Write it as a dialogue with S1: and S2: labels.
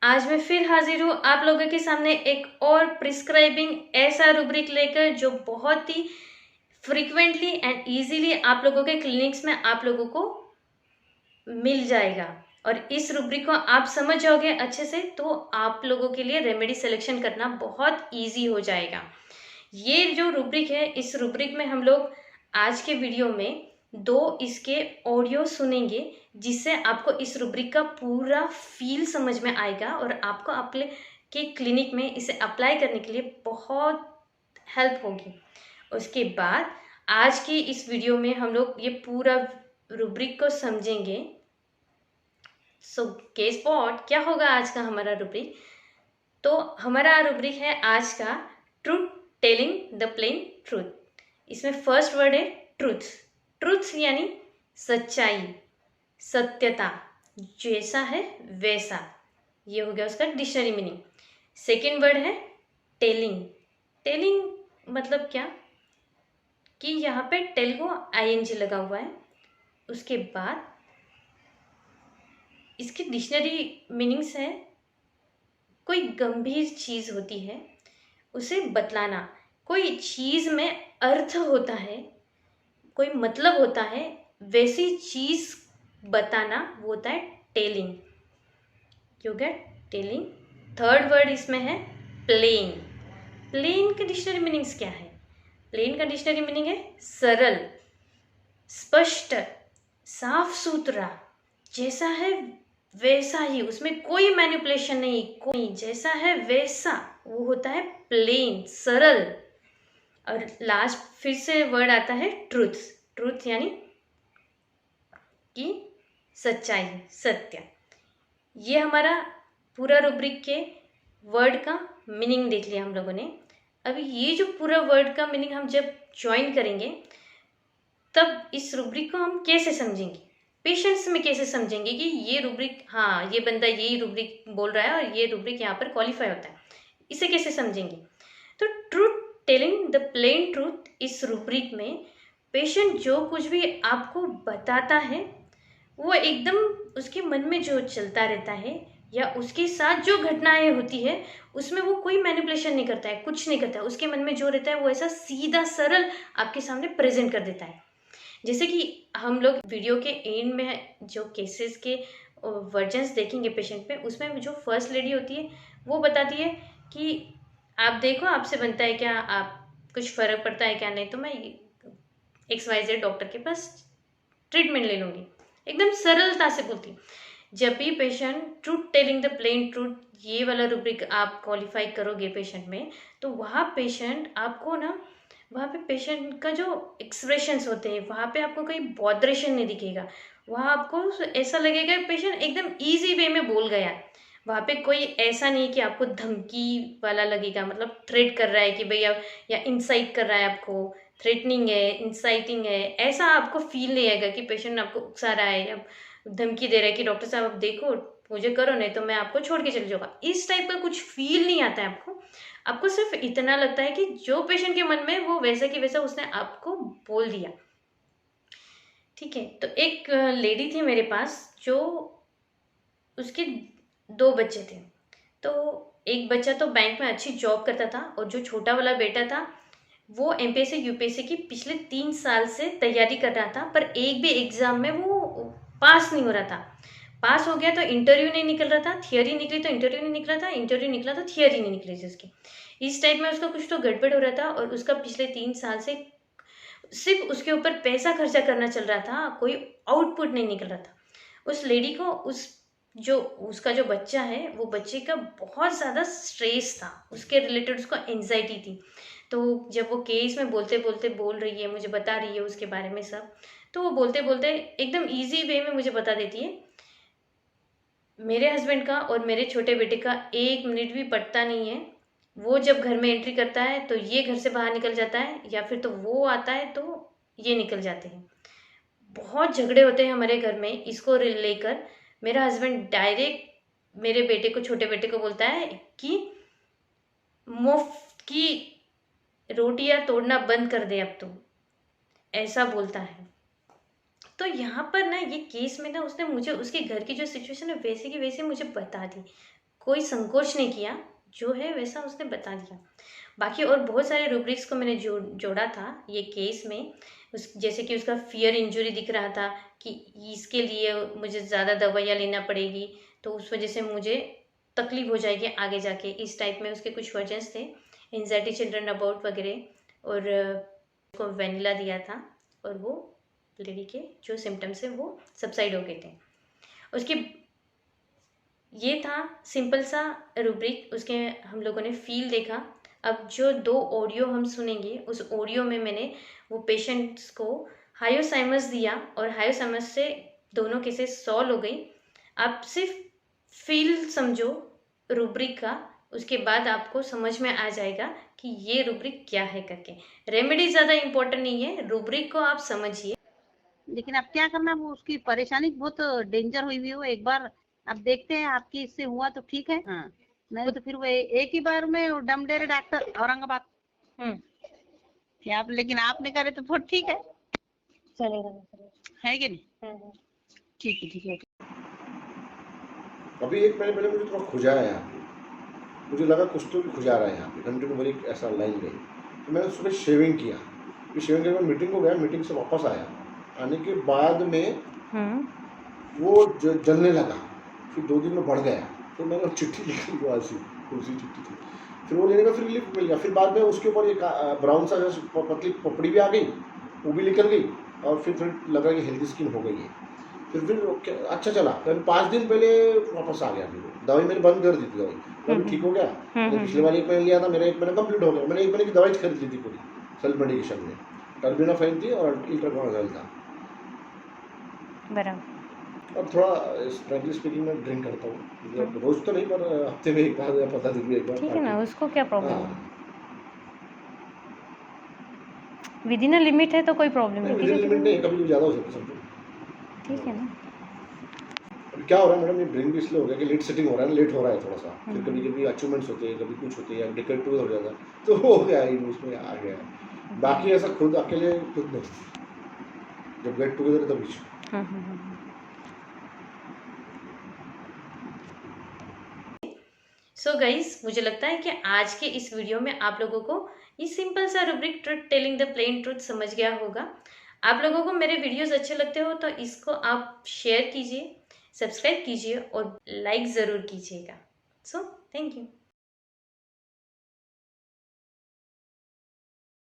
S1: आज मैं फिर हाजिर हूँ आप लोगों के सामने एक और प्रिस्क्राइबिंग ऐसा रूब्रिक लेकर जो बहुत ही फ्रिक्वेंटली एंड इजीली आप लोगों के क्लिनिक्स में आप लोगों को मिल जाएगा। और इस रूब्रिक को आप समझ जाओगे अच्छे से तो आप लोगों के लिए रेमेडी सिलेक्शन करना बहुत इजी हो जाएगा। ये जो रूब्रिक है, इस रूब्रिक में हम लोग आज के वीडियो में 2 इसके ऑडियो सुनेंगे, जिससे आपको इस रूब्रिक का पूरा फील समझ में आएगा और आपको अपने के क्लिनिक में इसे अप्लाई करने के लिए बहुत हेल्प होगी। उसके बाद आज की इस वीडियो में हम लोग ये पूरा रूब्रिक को समझेंगे। सो गेस व्हाट, क्या होगा आज का हमारा रूब्रिक? तो हमारा रूब्रिक है आज का truth telling the plain truth. इसमें फर्स्ट वर्ड है ट्रूथ। ट्रूथ यानी सच्चाई, सत्यता, जैसा है वैसा, ये हो गया उसका डिक्शनरी मीनिंग। सेकेंड वर्ड है टेलिंग। टेलिंग मतलब क्या कि यहाँ पे टेल को आईएनजी लगा हुआ है। उसके बाद इसकी डिक्शनरी मीनिंग्स है कोई गंभीर चीज़ होती है उसे बतलाना, कोई चीज़ में अर्थ होता है, कोई मतलब होता है, वैसी चीज़ बताना वो होता है telling. You get telling. Third word इसमें है प्लेन। प्लेन का डिक्शनरी मीनिंग्स क्या है? प्लेन का डिक्शनरी मीनिंग है सरल, स्पष्ट, साफ सुथरा, जैसा है वैसा ही, उसमें कोई मैनिपुलेशन नहीं, कोई जैसा है वैसा, वो होता है प्लेन, सरल। और लास्ट फिर से वर्ड आता है ट्रूथ। ट्रूथ यानी कि सच्चाई, सत्य। ये हमारा पूरा रूब्रिक के वर्ड का मीनिंग देख लिया हम लोगों ने। अभी ये जो पूरा वर्ड का मीनिंग हम जब ज्वाइन करेंगे तब इस रूब्रिक को हम कैसे समझेंगे, पेशेंट्स में कैसे समझेंगे कि ये रूब्रिक, हाँ ये बंदा यही रूब्रिक बोल रहा है और ये रूब्रिक यहाँ पर क्वालिफाई होता है, इसे कैसे समझेंगे? तो truth telling the plain truth, इस रूब्रिक में पेशेंट जो कुछ भी आपको बताता है वो एकदम उसके मन में जो चलता रहता है या उसके साथ जो घटनाएं होती है उसमें वो कोई मैनिपुलेशन नहीं करता है, कुछ नहीं करता है, उसके मन में जो रहता है वो ऐसा सीधा सरल आपके सामने प्रेजेंट कर देता है। जैसे कि हम लोग वीडियो के एंड में जो केसेस के वर्जन्स देखेंगे पेशेंट में, उसमें जो फर्स्ट लेडी होती है वो बताती है कि आप देखो आपसे बनता है क्या, आप कुछ फ़र्क पड़ता है क्या, नहीं तो मैं XYZ डॉक्टर के पास ट्रीटमेंट ले लूँगी, एकदम सरलता से बोलती। जब भी patient truth telling the plain truth, ये वाला रूब्रिक आप क्वालिफाई करोगे पेशेंट में, तो वहाँ पेशेंट आपको ना, वहाँ पे पेशेंट का जो एक्सप्रेशंस होते हैं वहाँ पे आपको कोई बॉदरेशन नहीं दिखेगा। वहाँ आपको ऐसा लगेगा पेशेंट एकदम इजी वे में बोल गया है। वहाँ पे कोई ऐसा नहीं कि आपको धमकी वाला लगेगा, मतलब थ्रेट कर रहा है कि भाई आप, या इंसाइट कर रहा है आपको, थ्रेटनिंग है, इंसाइटिंग है, ऐसा आपको फील नहीं आएगा कि पेशेंट आपको उकसा रहा है या धमकी दे रहा है कि डॉक्टर साहब आप देखो मुझे करो नहीं तो मैं आपको छोड़ के चले जाऊँगा। इस टाइप का कुछ फील नहीं आता है आपको। आपको सिर्फ इतना लगता है कि जो पेशेंट के मन में वो वैसा कि वैसा उसने आपको बोल दिया। ठीक है, तो एक लेडी थी मेरे पास जो, उसके 2 बच्चे थे। तो एक बच्चा तो बैंक में अच्छी जॉब करता था और जो छोटा वाला बेटा था वो एमपीएससी यूपीएससी की पिछले 3 साल से तैयारी कर रहा था, पर एक भी एग्जाम में वो पास नहीं हो रहा था। पास हो गया तो इंटरव्यू नहीं निकल रहा था, थियरी निकली तो इंटरव्यू नहीं निकला था, इंटरव्यू निकला तो थियरी नहीं निकली थी उसकी। इस टाइप में उसका कुछ तो गड़बड़ हो रहा था और उसका पिछले 3 साल से सिर्फ उसके ऊपर पैसा खर्चा करना चल रहा था, कोई आउटपुट नहीं निकल रहा था। उस लेडी को, उस जो उसका जो बच्चा है वो बच्चे का बहुत ज़्यादा स्ट्रेस था, उसके रिलेटेड उसको एंजाइटी थी। तो जब वो केस में बोलते बोलते बोल रही है, मुझे बता रही है उसके बारे में सब, तो वो बोलते बोलते एकदम इजी वे में मुझे बता देती है, मेरे हस्बैंड का और मेरे छोटे बेटे का 1 मिनट भी पटता नहीं है। वो जब घर में एंट्री करता है तो ये घर से बाहर निकल जाता है, या फिर तो वो आता है तो ये निकल जाते हैं। बहुत झगड़े होते हैं हमारे घर में इसको लेकर। मेरा हस्बैंड डायरेक्ट मेरे बेटे को, छोटे बेटे को बोलता है कि मुफ्त की रोटियां तोड़ना बंद कर दे अब तुम, ऐसा बोलता है। तो यहाँ पर ना ये केस में ना उसने मुझे उसके घर की जो सिचुएशन है वैसे की वैसे मुझे बता दी। कोई संकोच नहीं किया, जो है वैसा उसने बता दिया। बाकी और बहुत सारे रूब्रिक्स को मैंने जोड़ा था ये केस में। जैसे कि उसका फियर इंजरी दिख रहा था कि इसके लिए मुझे ज़्यादा दवाइयाँ लेना पड़ेगी, तो उस वजह से मुझे तकलीफ हो जाएगी आगे जाके, इस टाइप में उसके कुछ वर्जन्स थे। एंजाइटी चिल्ड्रन अबाउट वगैरह, और उसको वेनिला दिया था और वो लेडी के जो सिम्टम्स है वो सबसाइड हो गए थे। उसके ये था सिंपल सा रूब्रिक, उसके हम लोगों ने फील देखा। अब जो 2 ऑडियो हम सुनेंगे, उस ऑडियो में मैंने वो पेशेंट्स को हायोसाइमस दिया और हायोसाइमस से दोनों केसेस सॉल्व हो गई। आप सिर्फ फील समझो रूब्रिक का, उसके बाद आपको समझ में आ जाएगा कि ये रूब्रिक क्या है करके। रेमेडी ज़्यादा इम्पोर्टेंट नहीं है, रूब्रिक को आप समझिए।
S2: लेकिन अब क्या करना, वो उसकी परेशानी बहुत डेंजर हुई हुई हो। एक बार अब देखते हैं, आपकी इससे हुआ तो ठीक है, हाँ, नहीं तो फिर वो एक ही बार में डम डेरे डॉक्टर औरंगाबाद। आप लेकिन आपने करे तो बहुत ठीक है,
S1: चलेगा
S2: है कि नहीं? ठीक है, ठीक है।
S3: अभी 1 महीने पहले मुझे थोड़ा खुजाया यहाँ पे, मुझे लगा कुछ तो भी खुजा रहा है यहाँ पे, कंटिन्यू एक ऐसा लाइन गई, तो मैंने सुबह शेविंग किया। फिर शेविंग के बाद मीटिंग को गया, मीटिंग से वापस आया, आने के बाद में वो जलने लगा। फिर 2 दिन में बढ़ गया, तो मैंने चिट्ठी लिखी, वो ऐसी दूसरी चिट्ठी थी, फिर वो लेने का फिर रिलीफ मिल गया। फिर बाद में उसके ऊपर एक ब्राउन सा पतली पपड़ी भी आ गई, वो भी निकल गई, और फिर लगा कि हेल्दी स्किन हो गई है। फिर अच्छा चला, फिर 5 दिन पहले वापस आ गया। फिर दवाई मैंने बंद कर दी थी, दवाई अभी ठीक हो गया। मैंने पिछले बार 1 महीने लिया था, मेरा 1 महीना कंप्लीट हो गया। मैंने 1 महीने की दवाई खरीद ली थी पूरी, सेल्फ मेडिकेशन में टर्बिनाफाइन थी और इल्ट्राकोनाजोल था।
S1: बराबर।
S3: और थोड़ा फ्रैंकली स्पीकिंग मैं ड्रिंक करता हूँ, मतलब रोज तो नहीं, पर हफ्ते में 1 बार या 15 दिन में 1 बार।
S1: ठीक है ना, उसको क्या प्रॉब्लम है?
S3: हाँ,
S1: विद इन अ लिमिट है तो कोई प्रॉब्लम नहीं,
S3: विद इन लिमिट नहीं, कभी ज़्यादा हो सकता है समथिंग।
S1: ठीक है ना।
S3: अभी क्या हो रहा है मैडम, ये ड्रिंक भी इसलिए हो गया कि लेट सेटिंग हो रहा है, लेट हो रहा है थोड़ा सा। फिर कभी कभी अचीवमेंट्स होते हैं, कभी कुछ होते हैं, डिकेट टू हो जाता है, तो हो गया ही उसमें आ गया। बाकी ऐसा खुद अकेले खुद नहीं, जब गेट टुगेदर तभी।
S1: सो गाइस, मुझे लगता है कि आज के इस वीडियो में आप लोगों को ये सिंपल सा rubric truth telling the plain truth समझ गया होगा। आप लोगों को मेरे वीडियोस अच्छे लगते हो तो इसको आप शेयर कीजिए, सब्सक्राइब कीजिए और लाइक ज़रूर कीजिएगा। So thank you.